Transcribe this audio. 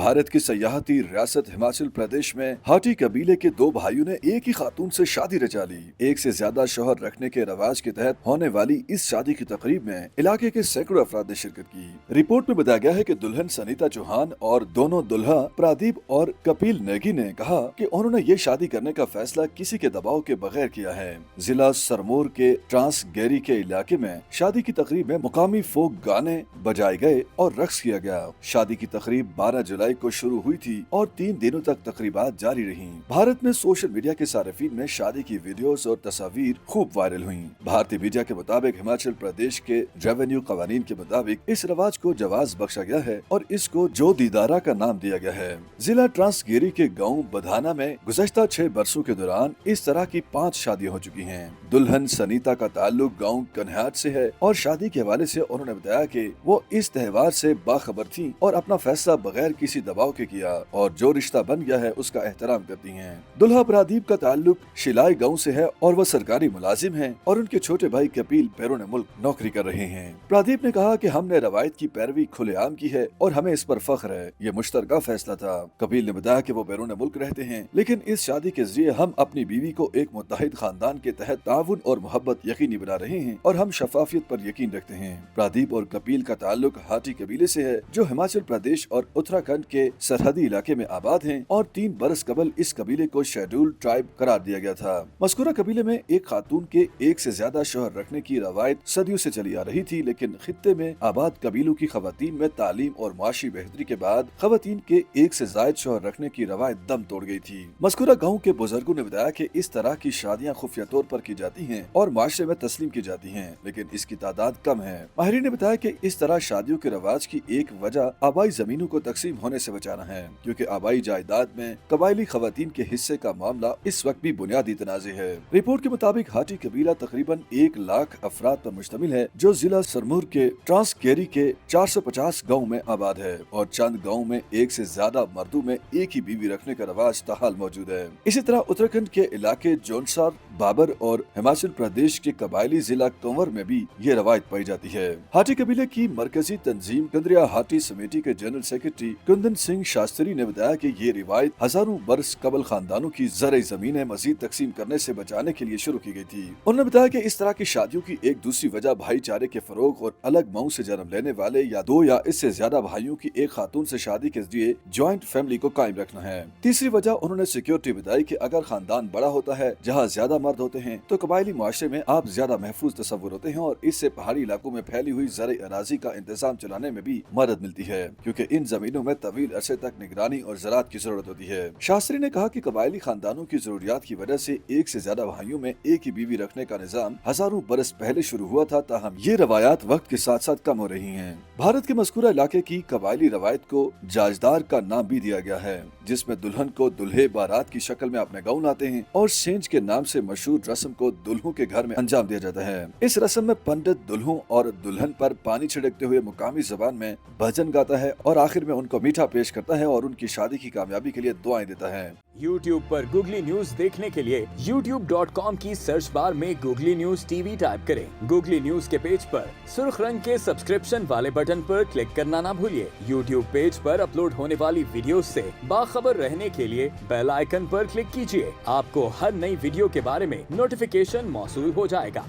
भारत की सयाहती रियासत हिमाचल प्रदेश में हाटी कबीले के दो भाइयों ने एक ही खातून से शादी रचा ली। एक से ज्यादा शौहर रखने के रवाज के तहत होने वाली इस शादी की तकरीब में इलाके के सैकड़ों अफराद ने शिरकत की। रिपोर्ट में बताया गया है कि दुल्हन सनीता चौहान और दोनों दुल्हा प्रादीप और कपिल नेगी ने कहा कि उन्होंने ये शादी करने का फैसला किसी के दबाव के बगैर किया है। जिला सरमोर के ट्रांसगेरी के इलाके में शादी की तकरीब में मुकामी फोक गाने बजाए गए और रक्स किया गया। शादी की तकरीब 12 जुलाई को शुरू हुई थी और 3 दिनों तक तकरीबात जारी रहीं। भारत में सोशल मीडिया के सार्फिन में शादी की वीडियोस और तस्वीर खूब वायरल हुईं। भारतीय मीडिया के मुताबिक हिमाचल प्रदेश के रेवेन्यू कवानीन के मुताबिक इस रवाज को जवाज बख्शा गया है और इसको जो दीदारा का नाम दिया गया है। जिला ट्रांसगेरी के गाँव बधाना में गुज़श्ता 6 बरसों के दौरान इस तरह की 5 शादियाँ हो चुकी हैं। दुल्हन सनीता का ताल्लुक गाँव कन्हाट से है और शादी के हवाले से उन्होंने बताया कि वो इस त्योहार से बाखबर थी और अपना फैसला बगैर किसी दबाव के किया और जो रिश्ता बन गया है उसका एहतराम करती हैं। दुल्हा प्रादीप का ताल्लुक शिलाई गांव से है और वह सरकारी मुलाजिम हैं और उनके छोटे भाई कपिल बैरून मुल्क नौकरी कर रहे हैं। प्रादीप ने कहा कि हमने रवायत की पैरवी खुलेआम की है और हमें इस पर फख्र है। ये मुश्तरका फैसला था। कपिल ने बताया कि वो बैरून मुल्क रहते हैं, लेकिन इस शादी के जरिए हम अपनी बीवी को एक मुत्तहिद खानदान के तहत ताउन और मोहब्बत यकीनी बना रहे हैं और हम शफाफियत पर यकीन रखते हैं। प्रादीप और कपिल का ताल्लुक हाटी कबीले से है जो हिमाचल प्रदेश और उत्तराखंड के सरहदी इलाके में आबाद हैं और 3 बरस कबल इस कबीले को शेड्यूल्ड ट्राइब करार दिया गया था। मज़कूरा कबीले में एक खातून के एक से ज्यादा शौहर रखने की रवायत सदियों से चली आ रही थी, लेकिन खित्ते में आबाद कबीलों की खवातीन में तालीम और माशी बेहतरी के बाद खवातीन के एक से जायद शौहर रखने की रवायत दम तोड़ गई थी। मज़कूरा गाँव के बुजुर्गों ने बताया कि इस तरह की शादियाँ खुफिया तौर पर की जाती हैं और माशरे में तस्लीम की जाती हैं, लेकिन इसकी तादाद कम है। माहिरीन ने बताया कि इस तरह शादियों के रवाज की एक वजह आबाई जमीनों को तकसीम होने से बचाना है, क्योंकि आबाई जायदाद में कबायली खवातीन के हिस्से का मामला इस वक्त भी बुनियादी तनाज़े है। रिपोर्ट के मुताबिक हाटी कबीला तकरीबन 1 लाख अफराद पर मुश्तमिल है जो जिला सरमोर के ट्रांसगेरी के 450 गाँव में आबाद है और चंद गाँव में एक से ज्यादा मर्दों में एक ही बीवी रखने का रवाज ताहाल मौजूद है। इसी तरह उत्तराखंड के इलाके जोनसार, बाबर और हिमाचल प्रदेश के कबायली जिला कंवर में भी ये रवायत पाई जाती है। हाटी कबीले की मरकजी तंजीम कंदरिया हाटी समिति के जनरल सेक्रेटरी कुंदन सिंह शास्त्री ने बताया कि ये रिवायत हजारों बरस कबल खानदानों की ज़रई ज़मीनें मजीद तकसीम करने से बचाने के लिए शुरू की गई थी। उन्होंने बताया कि इस तरह की शादियों की एक दूसरी वजह भाईचारे के फरोग और अलग माओं से जन्म लेने वाले या 2 या इससे ज्यादा भाइयों की एक खातून से शादी के जरिए ज्वाइंट फैमिली को कायम रखना है। तीसरी वजह उन्होंने सिक्योरिटी बताई कि अगर खानदान बड़ा होता है जहाँ ज्यादा मर्द होते हैं तो कबायली मुआशरे में आप ज्यादा महफूज तस्वुर होते हैं और इससे पहाड़ी इलाकों में फैली हुई ज़रई अराजी का इंतजाम चलाने में भी मदद मिलती है, क्योंकि इन जमीनों में तवील अरसे तक निगरानी और ज़राअत की जरूरत होती है। शास्त्री ने कहा कि कबायली खानदानों की जरूरियात की वजह से एक से ज्यादा भाइयों में एक ही बीवी रखने का निजाम हजारों बरस पहले शुरू हुआ था, ताहम ये रवायात वक्त के साथ साथ कम हो रही हैं। भारत के मज़कूरा इलाके की कबायली रवायत को जाजदार का नाम भी दिया गया है, जिसमें दुल्हन को दुल्हे बारात की शक्ल में अपने गाँव लाते हैं और सेंज के नाम से मशहूर रस्म को दुल्हों के घर में अंजाम दिया जाता है। इस रस्म में पंडित दुल्हों और दुल्हन पर पानी छिड़कते हुए मुकामी जबान में भजन गाता है और आखिर में उनको मीठा पेश करता है और उनकी शादी की कामयाबी के लिए दुआएं देता है। YouTube पर गूगली न्यूज देखने के लिए youtube.com की सर्च बार में गूगली न्यूज टीवी टाइप करें। गूगली न्यूज के पेज पर सुर्ख रंग के सब्सक्रिप्शन वाले बटन पर क्लिक करना ना भूलिए। YouTube पेज पर अपलोड होने वाली वीडियो से बाखबर रहने के लिए बेल आइकन पर क्लिक कीजिए। आपको हर नई वीडियो के बारे में नोटिफिकेशन मौसूल हो जाएगा।